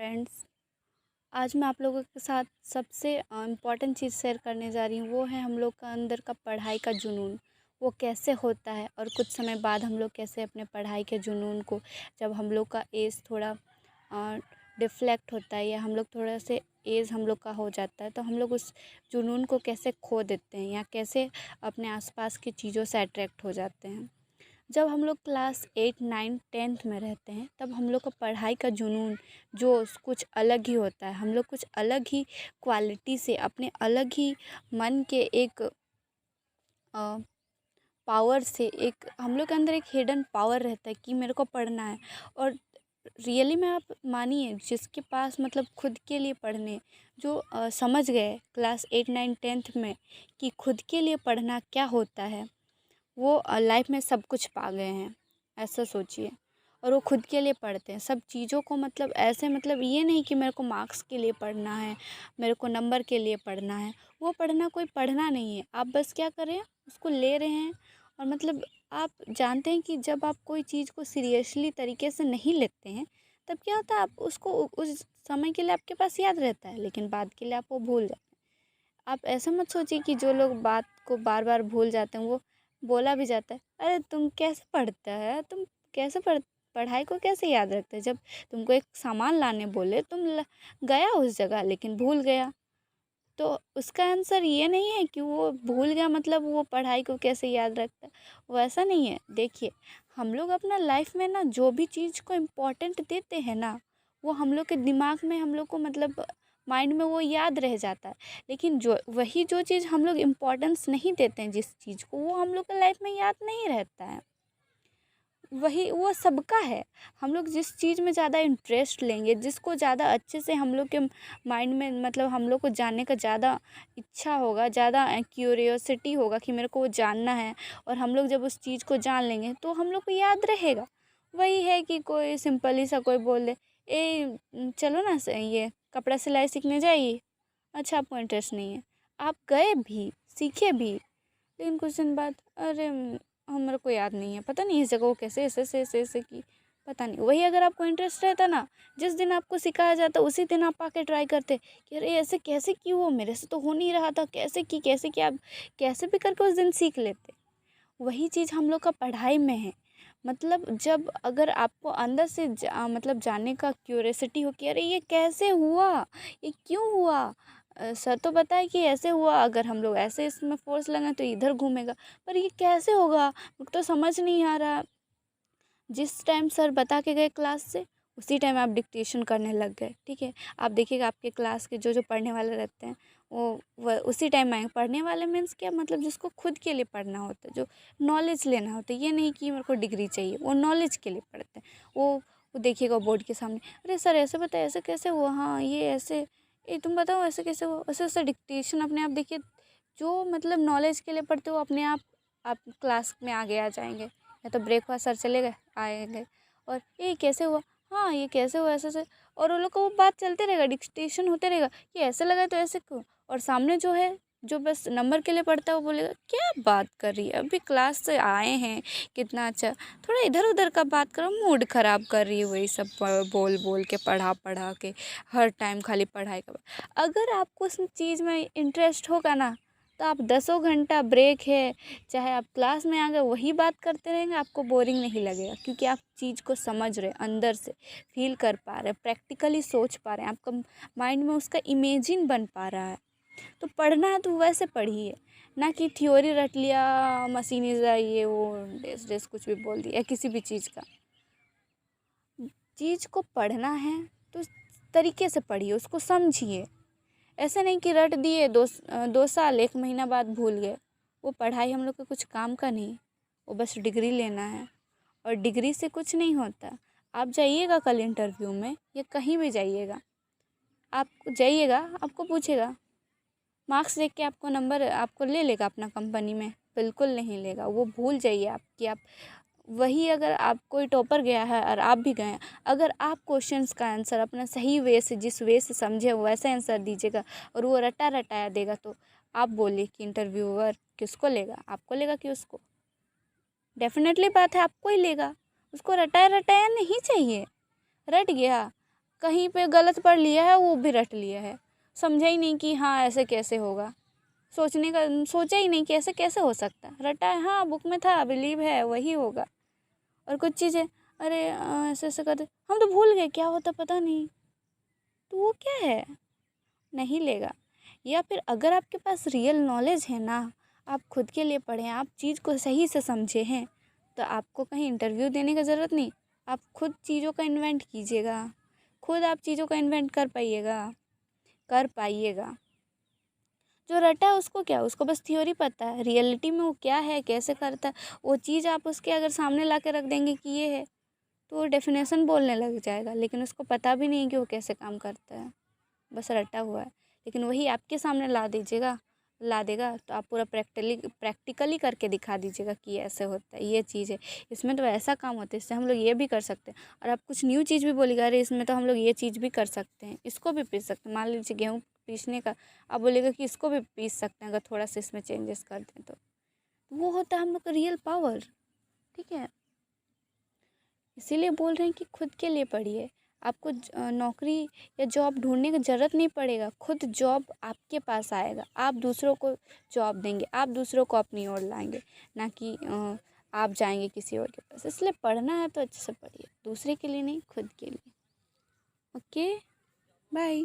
Friends. आज मैं आप लोगों के साथ सबसे इम्पॉर्टेंट चीज़ शेयर करने जा रही हूँ। वो है हम लोग का अंदर का पढ़ाई का जुनून। वो कैसे होता है और कुछ समय बाद हम लोग कैसे अपने पढ़ाई के जुनून को, जब हम लोग का एज थोड़ा डिफ्लेक्ट होता है या हम लोग थोड़ा से एज हम लोग का हो जाता है, तो हम लोग उस जुनून को कैसे खो देते हैं या कैसे अपने आसपास की चीज़ों से अट्रैक्ट हो जाते हैं। जब हम लोग क्लास 8, 9, 10th में रहते हैं, तब हम लोग का पढ़ाई का जुनून जो कुछ अलग ही होता है। हम लोग कुछ अलग ही क्वालिटी से, अपने अलग ही मन के एक पावर से, एक हम लोग के अंदर एक हिडन पावर रहता है कि मेरे को पढ़ना है। और रियली में आप मानिए, जिसके पास मतलब खुद के लिए पढ़ने जो समझ गए क्लास 8, 9, 10th में कि खुद के लिए पढ़ना क्या होता है, वो लाइफ में सब कुछ पा गए हैं, ऐसा सोचिए। और वो खुद के लिए पढ़ते हैं सब चीज़ों को, मतलब ऐसे, मतलब ये नहीं कि मेरे को मार्क्स के लिए पढ़ना है, मेरे को नंबर के लिए पढ़ना है। वो पढ़ना कोई पढ़ना नहीं है, आप बस क्या कर रहे हैं, उसको ले रहे हैं। और मतलब आप जानते हैं कि जब आप कोई चीज़ को सीरियसली तरीके से नहीं लेते हैं, तब क्या होता है, आप उसको उस समय के लिए आपके पास याद रहता है, लेकिन बाद के लिए आप वो भूल जाते हैं। आप ऐसा मत सोचिए कि जो लोग बात को बार बार भूल जाते हैं, वो बोला भी जाता है, अरे तुम कैसे पढ़ता है, तुम कैसे पढ़ाई को कैसे याद रखते है, जब तुमको एक सामान लाने बोले तुम गया उस जगह लेकिन भूल गया। तो उसका आंसर ये नहीं है कि वो भूल गया मतलब वो पढ़ाई को कैसे याद रखता है, वैसा नहीं है। देखिए, हम लोग अपना लाइफ में ना जो भी चीज़ को इम्पोर्टेंट देते हैं ना, वो हम लोग के दिमाग में, हम लोग को मतलब माइंड में वो याद रह जाता है। लेकिन जो चीज़ हम लोग इम्पोर्टेंस नहीं देते हैं जिस चीज़ को, वो हम लोग के लाइफ में याद नहीं रहता है। वही वो सबका है। हम लोग जिस चीज़ में ज़्यादा इंटरेस्ट लेंगे, जिसको ज़्यादा अच्छे से हम लोग के माइंड में, मतलब हम लोग को जानने का ज़्यादा इच्छा होगा, ज़्यादा क्यूरियोसिटी होगा कि मेरे को वो जानना है, और हम लोग जब उस चीज़ को जान लेंगे तो हम लोग को याद रहेगा। वही है कि कोई सिंपल ही सा कोई बोल दे, चलो ना ये कपड़ा सिलाई सीखने जाइए। अच्छा, आपको इंटरेस्ट नहीं है, आप गए भी, सीखे भी, लेकिन कुछ दिन बाद, अरे मेरे को याद नहीं है, पता नहीं इस जगह वो कैसे ऐसे ऐसे ऐसे ऐसे की, पता नहीं। वही अगर आपको इंटरेस्ट रहता ना, जिस दिन आपको सिखाया जाता उसी दिन आप आके ट्राई करते कि अरे ऐसे कैसे की, वो मेरे से तो हो नहीं रहा था, कैसे की, आप कैसे भी करके उस दिन सीख लेते। वही चीज़ हम लोग का पढ़ाई में है। मतलब जब अगर आपको अंदर से मतलब जानने का क्यूरियोसिटी हो कि अरे ये कैसे हुआ, ये क्यों हुआ, सर तो बताए कि ऐसे हुआ, अगर हम लोग ऐसे इसमें फोर्स लगाएं तो इधर घूमेगा, पर ये कैसे होगा, मुझे तो समझ नहीं आ रहा। जिस टाइम सर बता के गए क्लास से, उसी टाइम आप डिक्टेशन करने लग गए। ठीक है, आप देखिएगा आपके क्लास के जो जो पढ़ने वाले रहते हैं, वो उसी टाइम आएंगे। पढ़ने वाले मीन्स क्या, मतलब जिसको खुद के लिए पढ़ना होता है, जो नॉलेज लेना होता है। ये नहीं कि मेरे को डिग्री चाहिए, वो नॉलेज के लिए पढ़ते हैं। वो देखिएगा बोर्ड के सामने, अरे सर ऐसे बताए, ऐसे कैसे हुआ, हाँ ये ऐसे, ये तुम बताओ ऐसे कैसे हुआ, ऐसे ऐसे डिक्टेशन अपने आप। देखिए, जो मतलब नॉलेज के लिए पढ़ते हो अपने आप क्लास में आगे आ जाएंगे। या तो ब्रेक हुआ, सर चले गए, आएंगे, और ये कैसे हुआ, हाँ ये कैसे हुआ, ऐसे ऐसे। और वो लोग का वो बात चलते रहेगा, डिक्टेशन होते रहेगा कि ऐसे लगा तो ऐसे क्यों। और सामने जो है, जो बस नंबर के लिए पढ़ता है, वो बोलेगा क्या बात कर रही है, अभी क्लास से आए हैं, कितना अच्छा, थोड़ा इधर उधर का बात करो, मूड ख़राब कर रही है, वही सब बोल बोल के, पढ़ा पढ़ा के, हर टाइम खाली पढ़ाई का। अगर आपको उस चीज़ में इंटरेस्ट होगा ना, तो आप 10 घंटा ब्रेक है, चाहे आप क्लास में आ गए, वही बात करते रहेंगे, आपको बोरिंग नहीं लगेगा, क्योंकि आप चीज़ को समझ रहे, अंदर से फील कर पा रहे, प्रैक्टिकली सोच पा रहे हैं, आपका माइंड में उसका इमेजिन बन पा रहा है। तो पढ़ना है तो वैसे पढ़िए, ना कि थ्योरी रट लिया, मशीनिज़ा, ये वो डेस डेस कुछ भी बोल दिया किसी भी चीज़ का। चीज़ को पढ़ना है तो तरीके से पढ़िए, उसको समझिए। ऐसा नहीं कि रट दिए, 2 साल 1 महीना बाद भूल गए। वो पढ़ाई हम लोग का कुछ काम का नहीं, वो बस डिग्री लेना है, और डिग्री से कुछ नहीं होता। आप जाइएगा कल इंटरव्यू में या कहीं भी जाइएगा, आप जाइएगा, आपको पूछेगा, मार्क्स देख के आपको नंबर आपको ले लेगा अपना कंपनी में? बिल्कुल नहीं लेगा। वो भूल जाइए आप कि आप वही, अगर आप कोई टॉपर गया है और आप भी गए हैं, अगर आप क्वेश्चंस का आंसर अपना सही वे से, जिस वे से समझे वैसा आंसर दीजिएगा, और वो रटा रटाया देगा, तो आप बोलिए कि इंटरव्यूअर किसको लेगा, आपको लेगा कि उसको? डेफिनेटली बात है आपको ही लेगा। उसको रटाया रटाया नहीं चाहिए। रट गया, कहीं पे गलत पढ़ लिया है, वो भी रट लिया है, समझा ही नहीं कि हाँ ऐसे कैसे होगा, सोचा ही नहीं कि ऐसे कैसे हो सकता है, रटा है हाँ बुक में था, बिलीव है वही होगा। और कुछ चीज़ें अरे ऐसे ऐसे करते हम तो भूल गए क्या होता पता नहीं, तो वो क्या है, नहीं लेगा। या फिर अगर आपके पास रियल नॉलेज है ना, आप खुद के लिए पढ़ें, आप चीज़ को सही से समझे हैं, तो आपको कहीं इंटरव्यू देने की ज़रूरत नहीं, आप खुद चीज़ों का इन्वेंट कीजिएगा, खुद आप चीज़ों का इन्वेंट कर पाइएगा। जो रटा है उसको क्या, उसको बस थ्योरी पता है, रियलिटी में वो क्या है कैसे करता है, वो चीज़ आप उसके अगर सामने ला के रख देंगे कि ये है, तो वो डेफिनेशन बोलने लग जाएगा, लेकिन उसको पता भी नहीं कि वो कैसे काम करता है, बस रटा हुआ है। लेकिन वही आपके सामने ला देगा तो आप पूरा प्रैक्टिकली करके दिखा दीजिएगा कि ये ऐसे होता है, ये चीज़ है, इसमें तो ऐसा काम होता है, इससे हम लोग ये भी कर सकते हैं। और आप कुछ न्यू चीज़ भी बोलिएगा, अरे इसमें तो हम लोग ये चीज़ भी कर सकते हैं, इसको भी पीस सकते हैं, मान लीजिए गेहूँ पीसने का, आप बोलिएगा कि इसको भी पीस सकते हैं अगर थोड़ा सा इसमें चेंजेस कर दें तो वो होता है हम लोग का रियल पावर। ठीक है, इसीलिए बोल रहे हैं कि खुद के लिए पढ़िए, आपको नौकरी या जॉब ढूंढने की ज़रूरत नहीं पड़ेगा, खुद जॉब आपके पास आएगा, आप दूसरों को जॉब देंगे, आप दूसरों को अपनी ओर लाएंगे, ना कि आप जाएंगे किसी और के पास। इसलिए पढ़ना है तो अच्छे से पढ़िए, दूसरे के लिए नहीं, खुद के लिए। Okay, bye.